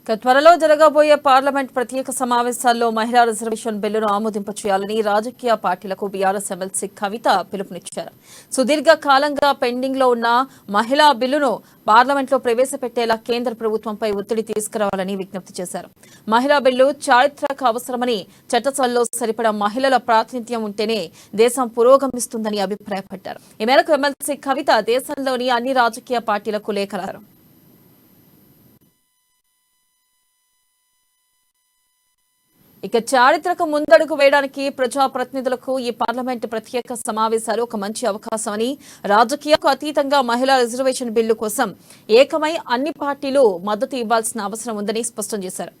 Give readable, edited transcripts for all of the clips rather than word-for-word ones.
త్వరలో జరగబోయే పార్లమెంట్ ప్రత్యేక సమావేశాల్లో మహిళా రిజర్వేషన్ బిల్లును ఆమోదింప చేయాలని రాజకీయ పార్టీలకు బీఆర్ఎస్ ఎమ్మెల్సీ కవిత పిలుపునిచ్చారు. సుదీర్ఘ కాలంగా పెండింగ్ లో ఉన్న మహిళా బిల్లును పార్లమెంట్లో ప్రవేశపెట్టేలా కేంద్ర ప్రభుత్వంపై ఒత్తిడి తీసుకురావాలని విజ్ఞప్తి చేశారు. మహిళా బిల్లు చారిత్రక అవసరమని, చట్టసభల్లో సరిపడా మహిళల ప్రాతినిధ్యం ఉంటేనే దేశం పురోగమిస్తుందని అభిప్రాయపడ్డారు. ఈ మేరకు ఎమ్మెల్సీ కవిత దేశంలోని అన్ని రాజకీయ పార్టీలకు లేఖ రాశారు. ఇక చారిత్రక ముందడుగు వేయడానికి ప్రజాప్రతినిధులకు ఈ పార్లమెంటు ప్రత్యేక సమావేశాలు ఒక మంచి అవకాశమని, రాజకీయాలకు అతీతంగా మహిళా రిజర్వేషన్ బిల్లు కోసం ఏకమై అన్ని పార్టీలు మద్దతు ఇవ్వాల్సిన అవసరం ఉందని స్పష్టం చేశారు.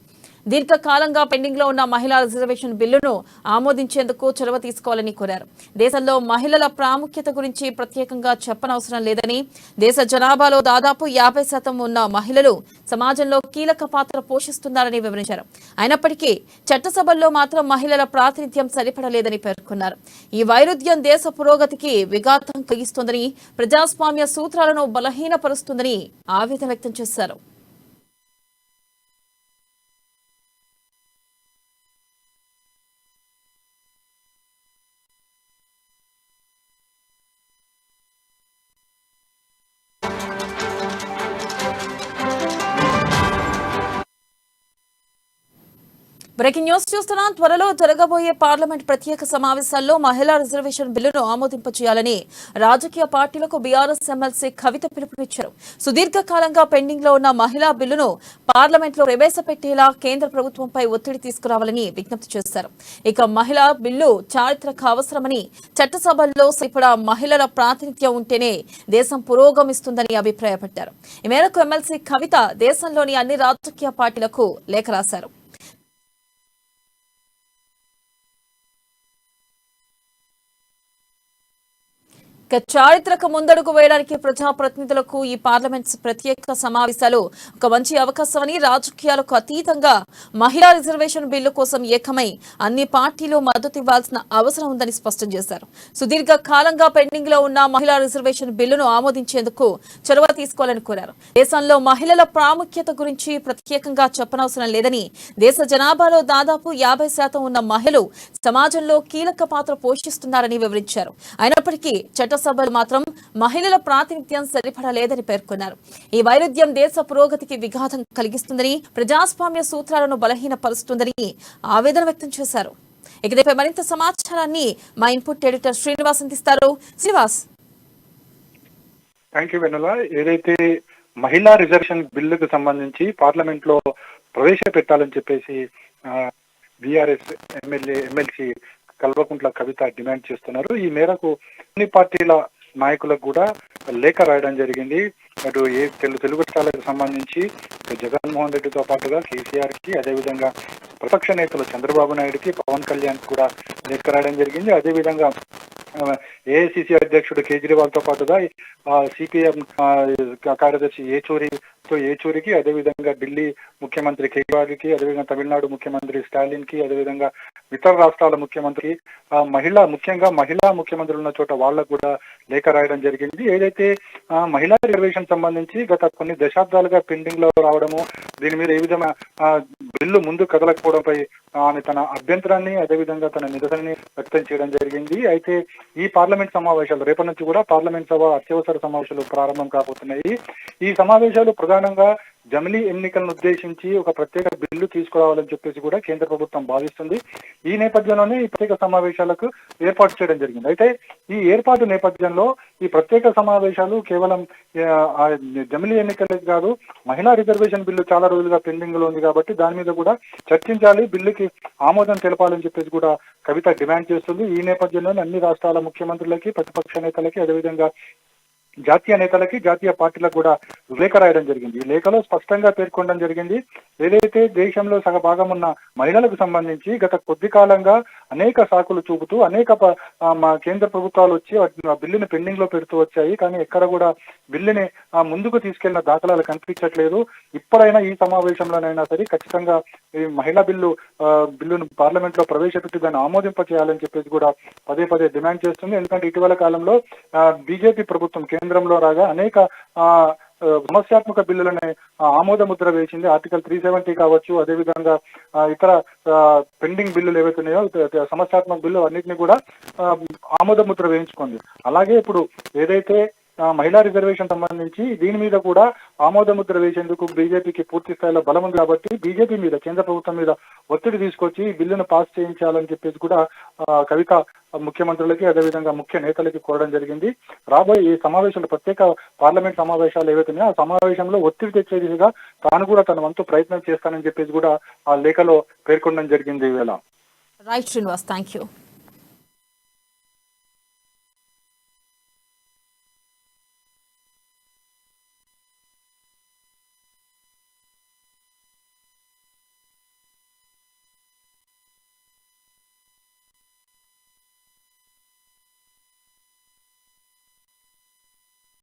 దీర్ఘకాలంగా పెండింగ్ లో ఉన్న మహిళా రిజర్వేషన్ బిల్లును ఆమోదించేందుకు చొరవ తీసుకోవాలని కోరారు. దేశంలో మహిళల ప్రాముఖ్యత గురించి ప్రత్యేకంగా చెప్పనవసరం లేదని, దేశ జనాభాలో దాదాపు 50% ఉన్న మహిళలు సమాజంలో కీలక పాత్ర పోషిస్తున్నారని వివరించారు. అయినప్పటికీ చట్టసభల్లో మాత్రం మహిళల ప్రాతినిధ్యం సరిపడలేదని పేర్కొన్నారు. ఈ వైరుధ్యం దేశ పురోగతికి విఘాతం కలిగిస్తోందని, ప్రజాస్వామ్య సూత్రాలను బలహీనపరుస్తుందని ఆవేదన వ్యక్తం చేశారు. బ్రేకింగ్ న్యూస్ చూస్తున్నాం. త్వరలో జరగబోయే పార్లమెంట్ ప్రత్యేక సమావేశాల్లో మహిళా రిజర్వేషన్ బిల్లును ఆమోదింపచేయాలని రాజకీయ పార్టీలకు బీఆర్ఎస్ ఎమ్మెల్సీ కవిత పిలుపునిచ్చారు. సుదీర్ఘకాలంగా పెండింగ్ లో ఉన్న మహిళా బిల్లును పార్లమెంట్లో ప్రవేశపెట్టేలా కేంద్ర ప్రభుత్వంపై ఒత్తిడి తీసుకురావాలని విజ్ఞప్తి చేశారు. ఇక మహిళా బిల్లు చారిత్రక అవసరమని, చట్టసభల్లో సరిపడా మహిళల ప్రాతినిధ్యం ఉంటేనే దేశం పురోగమిస్తుందని అభిప్రాయపడ్డారు. ఈ మేరకు ఎమ్మెల్సీ కవిత దేశంలోని అన్ని రాజకీయ పార్టీలకు లేఖ రాశారు. చారిత్రక ముందడుగు వేయడానికి ప్రజాప్రతినిధులకు ఈ పార్లమెంట్ ప్రత్యేక సమావేశాలు ఒక మంచి అవకాశమని, రాజకీయాలకు అతీతంగా మహిళా రిజర్వేషన్ బిల్లు కోసం ఏకమై అన్ని పార్టీలు మద్దతు ఇవ్వాల్సిన అవసరం ఉందని స్పష్టం చేశారు. సుదీర్ఘ కాలంగా పెండింగ్ లో ఉన్న మహిళా రిజర్వేషన్ బిల్లును ఆమోదించేందుకు చొరవ తీసుకోవాలని కోరారు. దేశంలో మహిళల ప్రాముఖ్యత గురించి ప్రత్యేకంగా చెప్పనవసరం లేదని, దేశ జనాభాలో దాదాపు 50% ఉన్న మహిళలు సమాజంలో కీలక పాత్ర పోషిస్తున్నారని వివరించారు. అయినప్పటికీ సభలు మాత్రం మహిళల ప్రాతినిధ్యం సరిపడలేదని పేర్కొన్నారు. ఈ వైరుధ్యం దేశ పురోగతికి విఘాతం కలిగిస్తుందని, ప్రజాస్వామ్య సూత్రాలను బలహీనపరుస్తుందని ఆవేదన వ్యక్తం చేశారు. ఇక దీనిపై మరింత సమాచారాన్ని మా ఇన్పుట్ ఎడిటర్ శ్రీనివాస్ అందిస్తారు. శ్రీనివాస్. Thank you Venula. ఏదైతే మహిళా రిజర్వేషన్ బిల్లుకు సంబంధించి పార్లమెంట్ లో ప్రవేశపెట్టాలని చెప్పేసి BRS MLC Kalvakuntla Kavitha demand చేస్తున్నారు. ఈ మేరకు అన్ని పార్టీల నాయకులకు కూడా లేఖ రాయడం జరిగింది. అటు తెలుగు రాష్ట్రాలకు సంబంధించి జగన్మోహన్ రెడ్డితో పాటుగా కేసీఆర్ కి, అదేవిధంగా ప్రతిపక్ష నేతలు చంద్రబాబు నాయుడుకి, పవన్ కళ్యాణ్ కూడా లేఖ రాయడం జరిగింది. అదేవిధంగా ఏఐసిసి అధ్యక్షుడు కేజ్రీవాల్ తో పాటుగా సిపిఎం కార్యదర్శి ఏచూరికి, అదేవిధంగా ఢిల్లీ ముఖ్యమంత్రి కేజ్రీవాల్కి, అదేవిధంగా తమిళనాడు ముఖ్యమంత్రి స్టాలిన్ కి, అదేవిధంగా ఇతర రాష్ట్రాల ముఖ్యమంత్రి, ముఖ్యంగా మహిళా ముఖ్యమంత్రులు ఉన్న చోట వాళ్ళకు కూడా లేఖ రాయడం జరిగింది. ఏదైతే మహిళా రిజర్వేషన్ సంబంధించి గత కొన్ని దశాబ్దాలుగా పెండింగ్ లో రావడము, దీని మీద ఏ విధంగా బిల్లు ముందు కదలకపోవడంపై ఆమె తన అభ్యంతరాన్ని, అదేవిధంగా తన నిరసనని వ్యక్తం చేయడం జరిగింది. అయితే ఈ పార్లమెంట్ సమావేశాలు రేపటి నుంచి కూడా పార్లమెంట్ సభ అత్యవసర సమావేశాలు ప్రారంభం కాబోతున్నాయి. ఈ సమావేశాలు ప్రధానంగా జమిలీ ఎన్నికలను ఉద్దేశించి ఒక ప్రత్యేక బిల్లు తీసుకురావాలని చెప్పేసి కూడా కేంద్ర ప్రభుత్వం భావిస్తుంది. ఈ నేపథ్యంలోనే ఈ ప్రత్యేక సమావేశాలకు ఏర్పాటు చేయడం జరిగింది. అయితే ఈ ఏర్పాటు నేపథ్యంలో ఈ ప్రత్యేక సమావేశాలు కేవలం జమిలీ ఎన్నికలకి కాదు, మహిళా రిజర్వేషన్ బిల్లు చాలా రోజులుగా పెండింగ్ లో ఉంది కాబట్టి దాని మీద కూడా చర్చించాలి, బిల్లుకి ఆమోదం తెలపాలని చెప్పేసి కూడా కవిత డిమాండ్ చేస్తుంది. ఈ నేపథ్యంలోనే అన్ని రాష్ట్రాల ముఖ్యమంత్రులకి, ప్రతిపక్ష నేతలకి, అదేవిధంగా జాతీయ నేతలకి, జాతీయ పార్టీలకు కూడా లేఖ రాయడం జరిగింది. ఈ లేఖలో స్పష్టంగా పేర్కొనడం జరిగింది, ఏదైతే దేశంలో సగభాగం ఉన్న మహిళలకు సంబంధించి గత కొద్ది కాలంగా అనేక సాకులు చూపుతూ అనేక కేంద్ర ప్రభుత్వాలు వచ్చి ఆ బిల్లుని పెండింగ్ లో పెడుతూ వచ్చాయి. కానీ ఎక్కడ కూడా బిల్లుని ముందుకు తీసుకెళ్లిన దాఖలాలు కనిపించట్లేదు. ఇప్పుడైనా ఈ సమావేశంలోనైనా సరే ఖచ్చితంగా ఈ మహిళా బిల్లును పార్లమెంట్ లో ప్రవేశపెట్టి దాన్ని ఆమోదింప చేయాలని చెప్పేసి కూడా పదే పదే డిమాండ్ చేస్తుంది. ఎందుకంటే ఇటీవల కాలంలో బీజేపీ ప్రభుత్వం కేంద్రంలో రాగా అనేక సమస్యాత్మక బిల్లులని ఆమోద ముద్ర వేసింది. ఆర్టికల్ 370 కావచ్చు, అదేవిధంగా ఇతర పెండింగ్ బిల్లులు ఏవైతున్నాయో సమస్యాత్మక బిల్లు అన్నింటినీ కూడా ఆమోద ముద్ర వేయించుకుంది. అలాగే ఇప్పుడు ఏదైతే మహిళా రిజర్వేషన్ సంబంధించి దీని మీద కూడా ఆమోద ముద్ర వేసేందుకు బీజేపీకి పూర్తి స్థాయిలో బలం ఉంది కాబట్టి బీజేపీ మీద, కేంద్ర ప్రభుత్వం మీద ఒత్తిడి తీసుకొచ్చి ఈ బిల్లును పాస్ చేయించాలని చెప్పేసి కూడా కవిత ముఖ్యమంత్రులకి అదేవిధంగా ముఖ్య నేతలకి కోరడం జరిగింది. రాబోయే ఈ సమావేశాలు, ప్రత్యేక పార్లమెంట్ సమావేశాలు ఏవైతున్నాయో ఆ సమావేశంలో ఒత్తిడి తెచ్చే దిశగా తాను కూడా తన వంతు ప్రయత్నం చేస్తానని చెప్పేసి కూడా ఆ లేఖలో పేర్కొనడం జరిగింది. ఈవేళ రైట్ శ్రీనివాస్, థ్యాంక్ యూ.